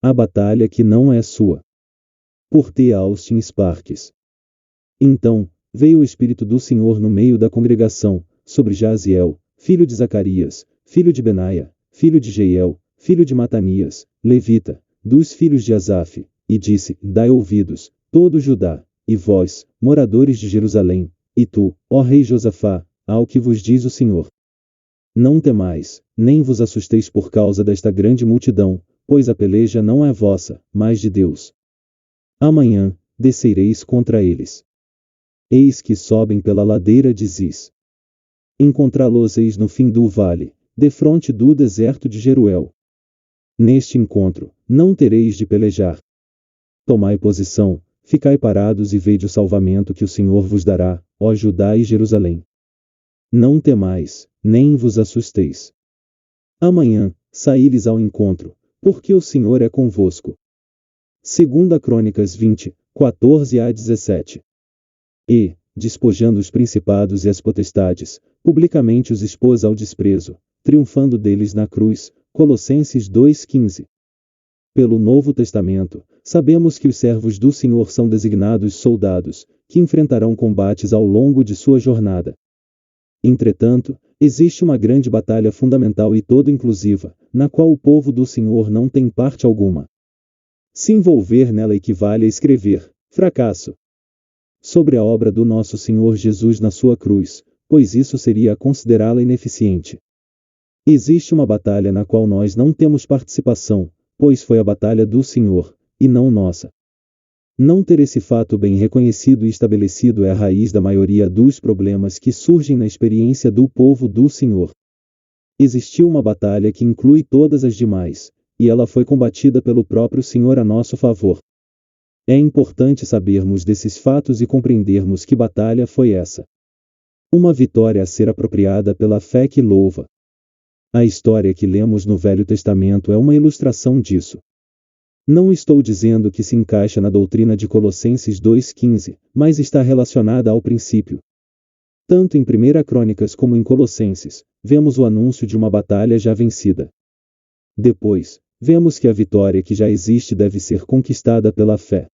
A batalha que não é sua. Por T. Austin Sparks. Então, veio o Espírito do Senhor no meio da congregação, sobre Jaziel, filho de Zacarias, filho de Benaia, filho de Jeiel, filho de Matanias, levita, dos filhos de Asaf, e disse: Dai ouvidos, todo Judá, e vós, moradores de Jerusalém, e tu, ó rei Josafá, ao que vos diz o Senhor. Não temais, nem vos assusteis por causa desta grande multidão, pois a peleja não é vossa, mas de Deus. Amanhã, descereis contra eles. Eis que sobem pela ladeira de Ziz. Encontrá-los-eis no fim do vale, defronte do deserto de Jeruel. Neste encontro, não tereis de pelejar. Tomai posição, ficai parados e vede o salvamento que o Senhor vos dará, ó Judá e Jerusalém. Não temais, nem vos assusteis. Amanhã, saí-lhes ao encontro, porque o Senhor é convosco. 2 Crônicas 20, 14 a 17. E, despojando os principados e as potestades, publicamente os expôs ao desprezo, triunfando deles na cruz. Colossenses 2,15. Pelo Novo Testamento, sabemos que os servos do Senhor são designados soldados, que enfrentarão combates ao longo de sua jornada. Entretanto, existe uma grande batalha fundamental e todo-inclusiva, na qual o povo do Senhor não tem parte alguma. Se envolver nela equivale a escrever fracasso sobre a obra do nosso Senhor Jesus na sua cruz, pois isso seria considerá-la ineficiente. Existe uma batalha na qual nós não temos participação, pois foi a batalha do Senhor, e não nossa. Não ter esse fato bem reconhecido e estabelecido é a raiz da maioria dos problemas que surgem na experiência do povo do Senhor. Existiu uma batalha que inclui todas as demais, e ela foi combatida pelo próprio Senhor a nosso favor. É importante sabermos desses fatos e compreendermos que batalha foi essa. Uma vitória a ser apropriada pela fé que louva. A história que lemos no Velho Testamento é uma ilustração disso. Não estou dizendo que se encaixa na doutrina de Colossenses 2,15, mas está relacionada ao princípio. Tanto em 1 Crônicas como em Colossenses, vemos o anúncio de uma batalha já vencida. Depois, vemos que a vitória que já existe deve ser conquistada pela fé.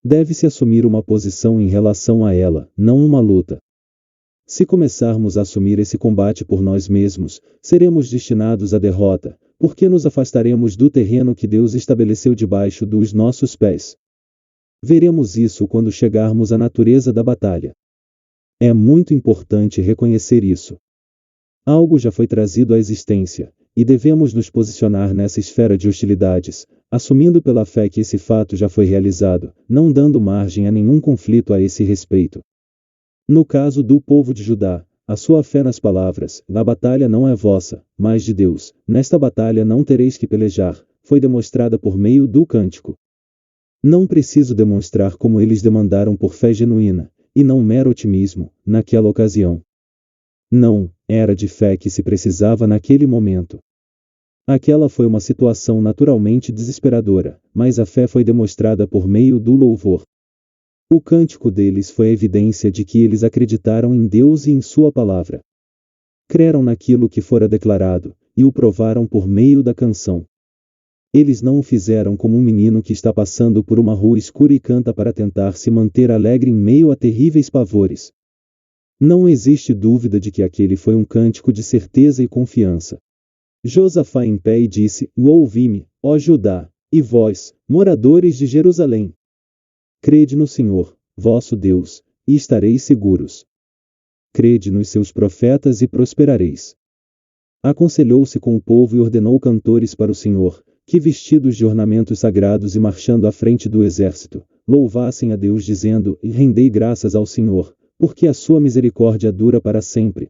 Deve-se assumir uma posição em relação a ela, não uma luta. Se começarmos a assumir esse combate por nós mesmos, seremos destinados à derrota, porque nos afastaremos do terreno que Deus estabeleceu debaixo dos nossos pés. Veremos isso quando chegarmos à natureza da batalha. É muito importante reconhecer isso. Algo já foi trazido à existência, e devemos nos posicionar nessa esfera de hostilidades, assumindo pela fé que esse fato já foi realizado, não dando margem a nenhum conflito a esse respeito. No caso do povo de Judá, a sua fé nas palavras, na batalha não é vossa, mas de Deus, nesta batalha não tereis que pelejar, foi demonstrada por meio do cântico. Não preciso demonstrar como eles demandaram por fé genuína, e não mero otimismo, naquela ocasião. Não, era de fé que se precisava naquele momento. Aquela foi uma situação naturalmente desesperadora, mas a fé foi demonstrada por meio do louvor. O cântico deles foi a evidência de que eles acreditaram em Deus e em sua palavra. Creram naquilo que fora declarado, e o provaram por meio da canção. Eles não o fizeram como um menino que está passando por uma rua escura e canta para tentar se manter alegre em meio a terríveis pavores. Não existe dúvida de que aquele foi um cântico de certeza e confiança. Josafá em pé e disse: Ouvi-me, ó Judá, e vós, moradores de Jerusalém. Crede no Senhor, vosso Deus, e estareis seguros. Crede nos seus profetas e prosperareis. Aconselhou-se com o povo e ordenou cantores para o Senhor, que vestidos de ornamentos sagrados e marchando à frente do exército, louvassem a Deus dizendo: Rendei graças ao Senhor, porque a sua misericórdia dura para sempre.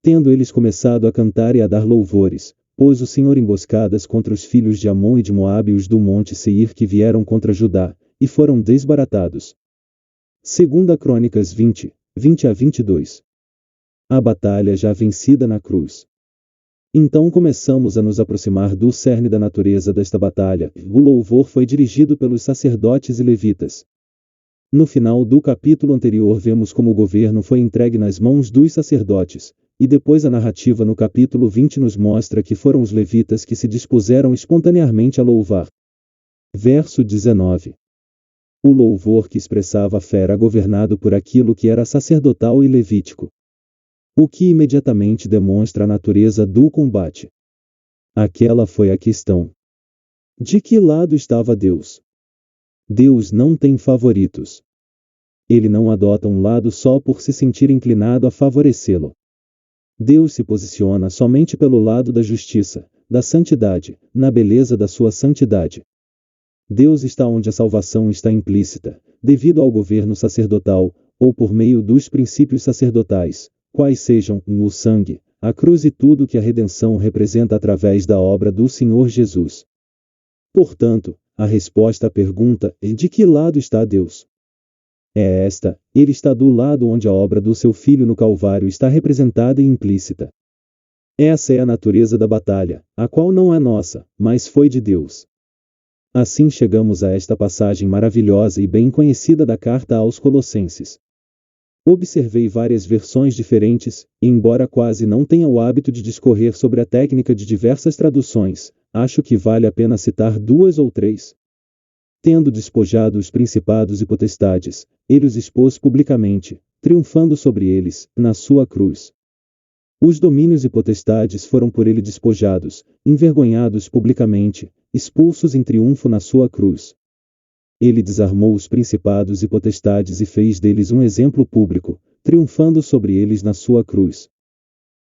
Tendo eles começado a cantar e a dar louvores, pôs o Senhor emboscadas contra os filhos de Amon e de Moabe e os do monte Seir que vieram contra Judá, e foram desbaratados. 2 Crônicas 20, 20 a 22. A batalha já vencida na cruz. Então começamos a nos aproximar do cerne da natureza desta batalha. O louvor foi dirigido pelos sacerdotes e levitas. No final do capítulo anterior vemos como o governo foi entregue nas mãos dos sacerdotes, e depois a narrativa no capítulo 20 nos mostra que foram os levitas que se dispuseram espontaneamente a louvar. Verso 19. O louvor que expressava a fé era governado por aquilo que era sacerdotal e levítico. O que imediatamente demonstra a natureza do combate. Aquela foi a questão. De que lado estava Deus? Deus não tem favoritos. Ele não adota um lado só por se sentir inclinado a favorecê-lo. Deus se posiciona somente pelo lado da justiça, da santidade, na beleza da sua santidade. Deus está onde a salvação está implícita, devido ao governo sacerdotal, ou por meio dos princípios sacerdotais, quais sejam o sangue, a cruz e tudo que a redenção representa através da obra do Senhor Jesus. Portanto, a resposta à pergunta é: de que lado está Deus? É esta: ele está do lado onde a obra do seu Filho no Calvário está representada e implícita. Essa é a natureza da batalha, a qual não é nossa, mas foi de Deus. Assim chegamos a esta passagem maravilhosa e bem conhecida da carta aos Colossenses. Observei várias versões diferentes, e embora quase não tenha o hábito de discorrer sobre a técnica de diversas traduções, acho que vale a pena citar 2 ou 3. Tendo despojado os principados e potestades, ele os expôs publicamente, triunfando sobre eles, na sua cruz. Os domínios e potestades foram por ele despojados, envergonhados publicamente, expulsos em triunfo na sua cruz. Ele desarmou os principados e potestades e fez deles um exemplo público, triunfando sobre eles na sua cruz.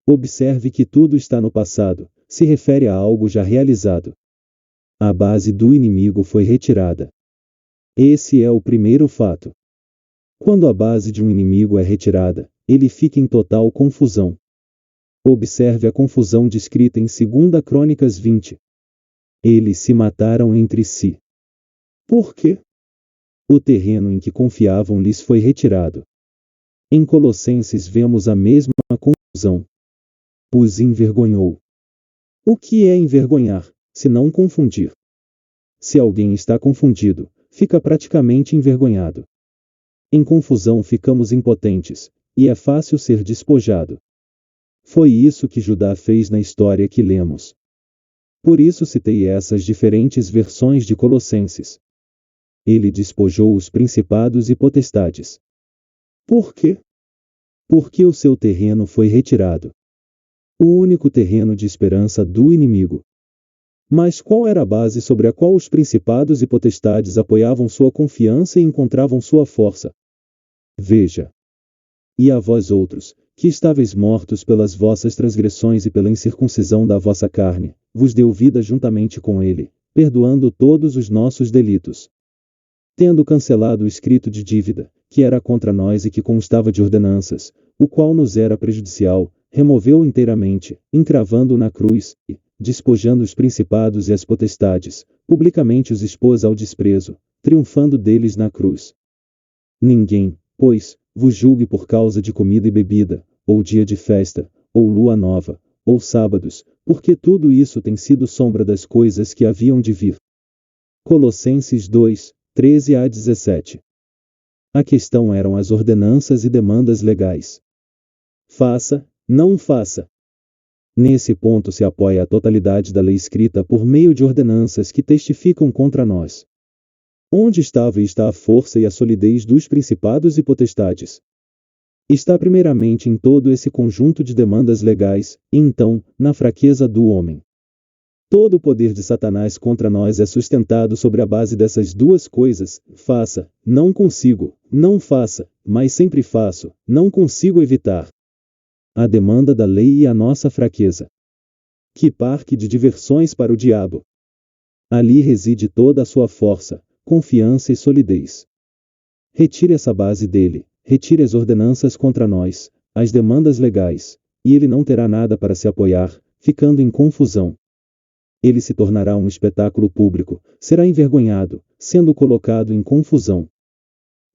Observe que tudo está no passado, se refere a algo já realizado. A base do inimigo foi retirada. Esse é o primeiro fato. Quando a base de um inimigo é retirada, ele fica em total confusão. Observe a confusão descrita em 2 Crônicas 20. Eles se mataram entre si. Por quê? O terreno em que confiavam lhes foi retirado. Em Colossenses vemos a mesma confusão. Os envergonhou. O que é envergonhar, se não confundir? Se alguém está confundido, fica praticamente envergonhado. Em confusão ficamos impotentes, e é fácil ser despojado. Foi isso que Judá fez na história que lemos. Por isso citei essas diferentes versões de Colossenses. Ele despojou os principados e potestades. Por quê? Porque o seu terreno foi retirado. O único terreno de esperança do inimigo. Mas qual era a base sobre a qual os principados e potestades apoiavam sua confiança e encontravam sua força? Veja. E a vós outros, que estáveis mortos pelas vossas transgressões e pela incircuncisão da vossa carne, vos deu vida juntamente com ele, perdoando todos os nossos delitos. Tendo cancelado o escrito de dívida, que era contra nós e que constava de ordenanças, o qual nos era prejudicial, removeu inteiramente, encravando-o na cruz, e, despojando os principados e as potestades, publicamente os expôs ao desprezo, triunfando deles na cruz. Ninguém, pois, vos julgue por causa de comida e bebida, ou dia de festa, ou lua nova, ou sábados, porque tudo isso tem sido sombra das coisas que haviam de vir. Colossenses 2, 13 a 17. A questão eram as ordenanças e demandas legais. Faça, não faça. Nesse ponto se apoia a totalidade da lei escrita por meio de ordenanças que testificam contra nós. Onde estava e está a força e a solidez dos principados e potestades? Está primeiramente em todo esse conjunto de demandas legais, e então, na fraqueza do homem. Todo o poder de Satanás contra nós é sustentado sobre a base dessas 2 coisas: faça, não consigo, não faça, mas sempre faço, não consigo evitar. A demanda da lei e a nossa fraqueza. Que parque de diversões para o diabo! Ali reside toda a sua força, confiança e solidez. Retire essa base dele, retire as ordenanças contra nós, as demandas legais, e ele não terá nada para se apoiar, ficando em confusão. Ele se tornará um espetáculo público, será envergonhado, sendo colocado em confusão.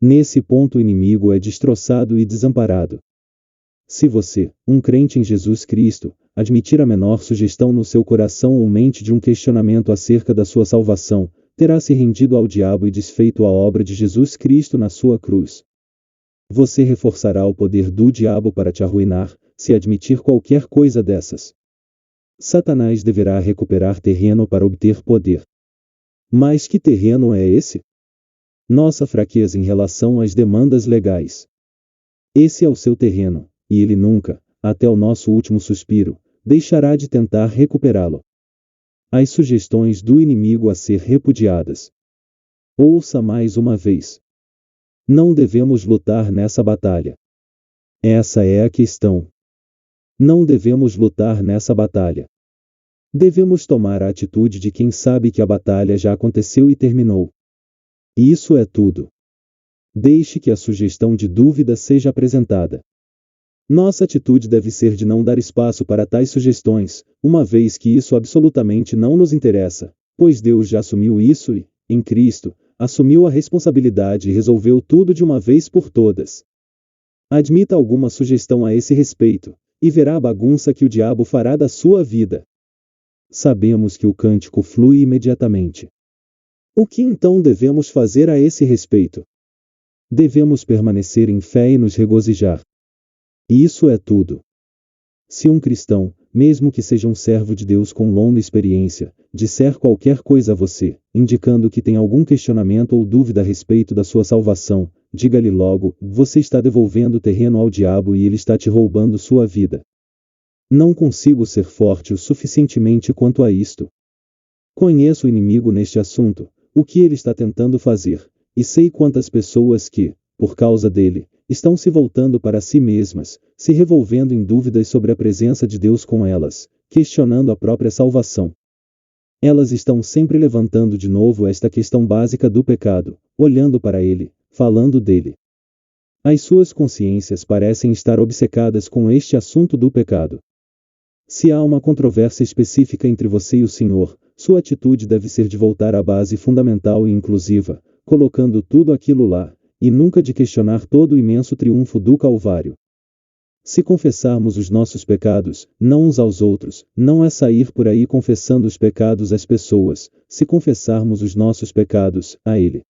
Nesse ponto o inimigo é destroçado e desamparado. Se você, um crente em Jesus Cristo, admitir a menor sugestão no seu coração ou mente de um questionamento acerca da sua salvação, terá se rendido ao diabo e desfeito a obra de Jesus Cristo na sua cruz. Você reforçará o poder do diabo para te arruinar, se admitir qualquer coisa dessas. Satanás deverá recuperar terreno para obter poder. Mas que terreno é esse? Nossa fraqueza em relação às demandas legais. Esse é o seu terreno, e ele nunca, até o nosso último suspiro, deixará de tentar recuperá-lo. As sugestões do inimigo a ser repudiadas. Ouça mais uma vez. Não devemos lutar nessa batalha. Essa é a questão. Não devemos lutar nessa batalha. Devemos tomar a atitude de quem sabe que a batalha já aconteceu e terminou. Isso é tudo. Deixe que a sugestão de dúvida seja apresentada. Nossa atitude deve ser de não dar espaço para tais sugestões, uma vez que isso absolutamente não nos interessa, pois Deus já assumiu isso e, em Cristo, assumiu a responsabilidade e resolveu tudo de uma vez por todas. Admita alguma sugestão a esse respeito, e verá a bagunça que o diabo fará da sua vida. Sabemos que o cântico flui imediatamente. O que então devemos fazer a esse respeito? Devemos permanecer em fé e nos regozijar. Isso é tudo. Se um cristão, mesmo que seja um servo de Deus com longa experiência, disser qualquer coisa a você, indicando que tem algum questionamento ou dúvida a respeito da sua salvação, diga-lhe logo: você está devolvendo o terreno ao diabo e ele está te roubando sua vida. Não consigo ser forte o suficientemente quanto a isto. Conheço o inimigo neste assunto, o que ele está tentando fazer, e sei quantas pessoas que, por causa dele, estão se voltando para si mesmas, se revolvendo em dúvidas sobre a presença de Deus com elas, questionando a própria salvação. Elas estão sempre levantando de novo esta questão básica do pecado, olhando para ele, falando dele. As suas consciências parecem estar obcecadas com este assunto do pecado. Se há uma controvérsia específica entre você e o Senhor, sua atitude deve ser de voltar à base fundamental e inclusiva, colocando tudo aquilo lá, e nunca de questionar todo o imenso triunfo do Calvário. Se confessarmos os nossos pecados, não uns aos outros, não é sair por aí confessando os pecados às pessoas, se confessarmos os nossos pecados a Ele.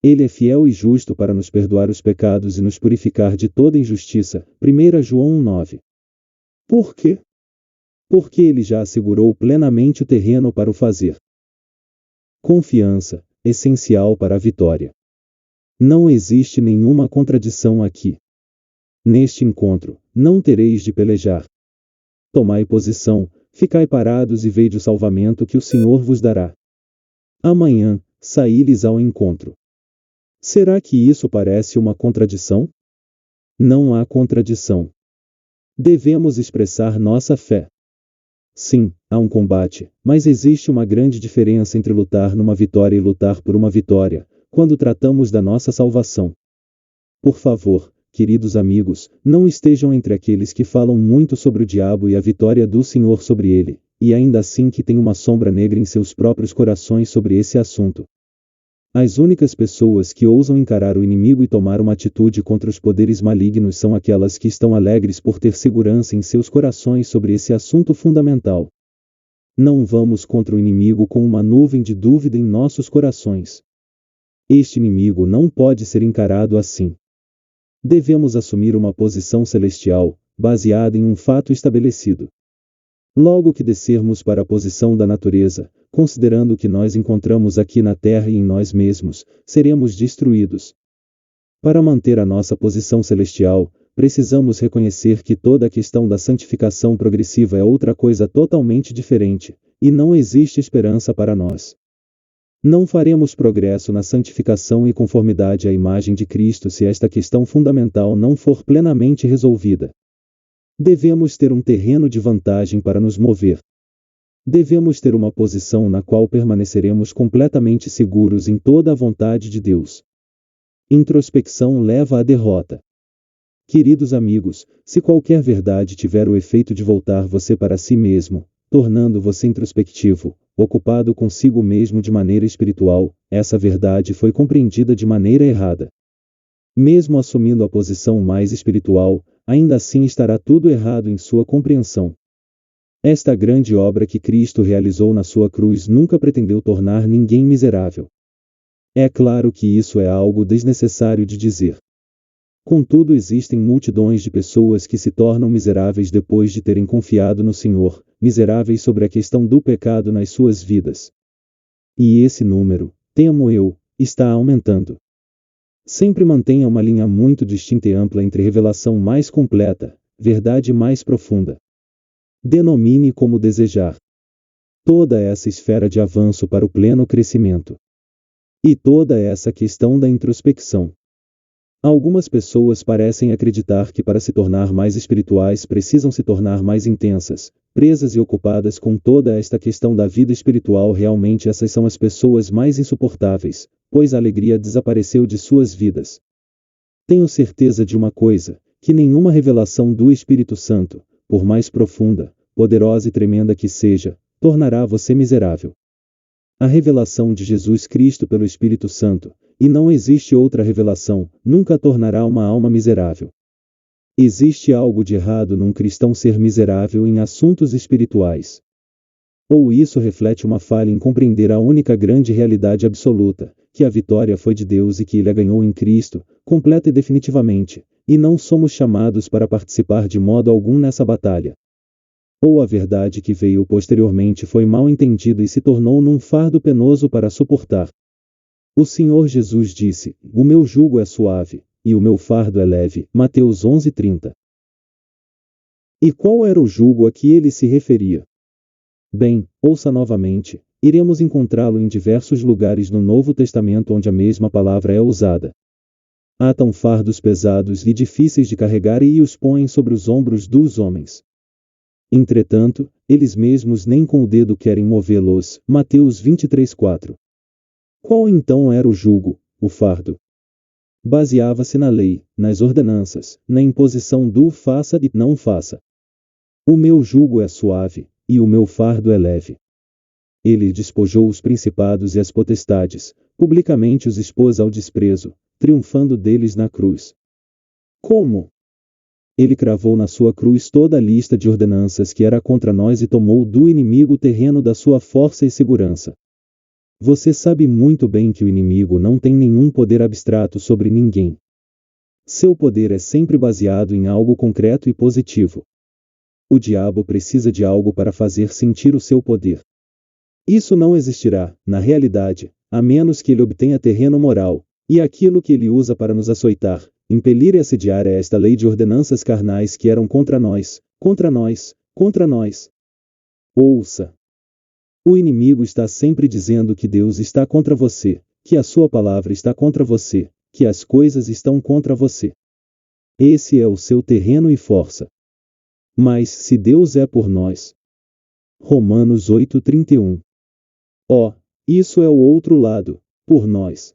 Ele é fiel e justo para nos perdoar os pecados e nos purificar de toda injustiça. 1 João 1,9. Por quê? Porque ele já assegurou plenamente o terreno para o fazer. Confiança, essencial para a vitória. Não existe nenhuma contradição aqui. Neste encontro, não tereis de pelejar. Tomai posição, ficai parados e vede o salvamento que o Senhor vos dará. Amanhã, saí-lhes ao encontro. Será que isso parece uma contradição? Não há contradição. Devemos expressar nossa fé. Sim, há um combate, mas existe uma grande diferença entre lutar numa vitória e lutar por uma vitória, quando tratamos da nossa salvação. Por favor, queridos amigos, não estejam entre aqueles que falam muito sobre o diabo e a vitória do Senhor sobre ele, e ainda assim que têm uma sombra negra em seus próprios corações sobre esse assunto. As únicas pessoas que ousam encarar o inimigo e tomar uma atitude contra os poderes malignos são aquelas que estão alegres por ter segurança em seus corações sobre esse assunto fundamental. Não vamos contra o inimigo com uma nuvem de dúvida em nossos corações. Este inimigo não pode ser encarado assim. Devemos assumir uma posição celestial, baseada em um fato estabelecido. Logo que descermos para a posição da natureza, considerando o que nós encontramos aqui na Terra e em nós mesmos, seremos destruídos. Para manter a nossa posição celestial, precisamos reconhecer que toda a questão da santificação progressiva é outra coisa totalmente diferente, e não existe esperança para nós. Não faremos progresso na santificação e conformidade à imagem de Cristo se esta questão fundamental não for plenamente resolvida. Devemos ter um terreno de vantagem para nos mover. Devemos ter uma posição na qual permaneceremos completamente seguros em toda a vontade de Deus. Introspecção leva à derrota. Queridos amigos, se qualquer verdade tiver o efeito de voltar você para si mesmo, tornando você introspectivo, ocupado consigo mesmo de maneira espiritual, essa verdade foi compreendida de maneira errada. Mesmo assumindo a posição mais espiritual, ainda assim estará tudo errado em sua compreensão. Esta grande obra que Cristo realizou na sua cruz nunca pretendeu tornar ninguém miserável. É claro que isso é algo desnecessário de dizer. Contudo, existem multidões de pessoas que se tornam miseráveis depois de terem confiado no Senhor, miseráveis sobre a questão do pecado nas suas vidas. E esse número, temo eu, está aumentando. Sempre mantenha uma linha muito distinta e ampla entre revelação mais completa, verdade mais profunda. Denomine como desejar. Toda essa esfera de avanço para o pleno crescimento. E toda essa questão da introspecção. Algumas pessoas parecem acreditar que para se tornar mais espirituais precisam se tornar mais intensas, presas e ocupadas com toda esta questão da vida espiritual. Realmente essas são as pessoas mais insuportáveis, pois a alegria desapareceu de suas vidas. Tenho certeza de uma coisa, que nenhuma revelação do Espírito Santo, por mais profunda, poderosa e tremenda que seja, tornará você miserável. A revelação de Jesus Cristo pelo Espírito Santo, e não existe outra revelação, nunca tornará uma alma miserável. Existe algo de errado num cristão ser miserável em assuntos espirituais. Ou isso reflete uma falha em compreender a única grande realidade absoluta, que a vitória foi de Deus e que ele a ganhou em Cristo, completa e definitivamente, e não somos chamados para participar de modo algum nessa batalha. Ou a verdade que veio posteriormente foi mal entendida e se tornou num fardo penoso para suportar. O Senhor Jesus disse: "O meu jugo é suave, e o meu fardo é leve." Mateus 11:30. E qual era o jugo a que ele se referia? Bem, ouça novamente, iremos encontrá-lo em diversos lugares no Novo Testamento onde a mesma palavra é usada. Atam fardos pesados e difíceis de carregar e os põem sobre os ombros dos homens. Entretanto, eles mesmos nem com o dedo querem movê-los. Mateus 23:4. Qual então era o jugo, o fardo? Baseava-se na lei, nas ordenanças, na imposição do faça e não faça. O meu jugo é suave, e o meu fardo é leve. Ele despojou os principados e as potestades, publicamente os expôs ao desprezo, triunfando deles na cruz. Como? Ele cravou na sua cruz toda a lista de ordenanças que era contra nós e tomou do inimigo o terreno da sua força e segurança. Você sabe muito bem que o inimigo não tem nenhum poder abstrato sobre ninguém. Seu poder é sempre baseado em algo concreto e positivo. O diabo precisa de algo para fazer sentir o seu poder. Isso não existirá, na realidade, a menos que ele obtenha terreno moral, e aquilo que ele usa para nos açoitar, impelir e assediar é esta lei de ordenanças carnais que eram contra nós, contra nós, contra nós. Ouça! O inimigo está sempre dizendo que Deus está contra você, que a sua palavra está contra você, que as coisas estão contra você. Esse é o seu terreno e força. Mas se Deus é por nós. Romanos 8:31. Oh, isso é o outro lado, por nós.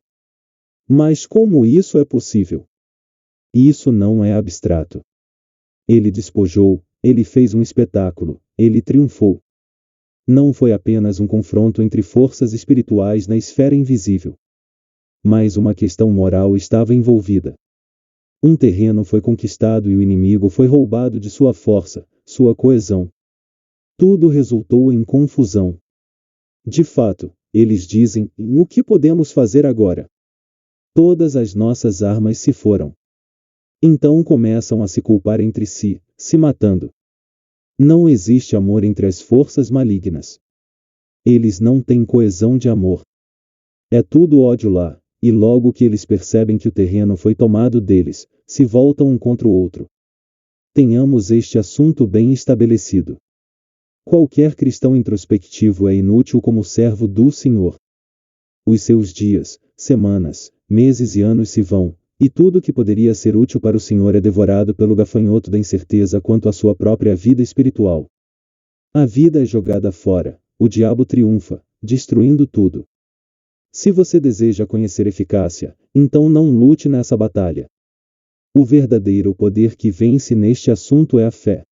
Mas como isso é possível? Isso não é abstrato. Ele despojou, ele fez um espetáculo, ele triunfou. Não foi apenas um confronto entre forças espirituais na esfera invisível. Mas uma questão moral estava envolvida. Um terreno foi conquistado e o inimigo foi roubado de sua força, sua coesão. Tudo resultou em confusão. De fato, eles dizem: o que podemos fazer agora? Todas as nossas armas se foram. Então começam a se culpar entre si, se matando. Não existe amor entre as forças malignas. Eles não têm coesão de amor. É tudo ódio lá, e logo que eles percebem que o terreno foi tomado deles, se voltam um contra o outro. Tenhamos este assunto bem estabelecido. Qualquer cristão introspectivo é inútil como servo do Senhor. Os seus dias, semanas, meses e anos se vão, e tudo que poderia ser útil para o Senhor é devorado pelo gafanhoto da incerteza quanto à sua própria vida espiritual. A vida é jogada fora, o diabo triunfa, destruindo tudo. Se você deseja conhecer eficácia, então não lute nessa batalha. O verdadeiro poder que vence neste assunto é a fé.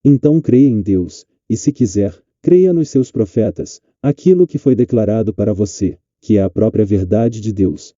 Então creia em Deus, e se quiser, creia nos seus profetas, aquilo que foi declarado para você, que é a própria verdade de Deus.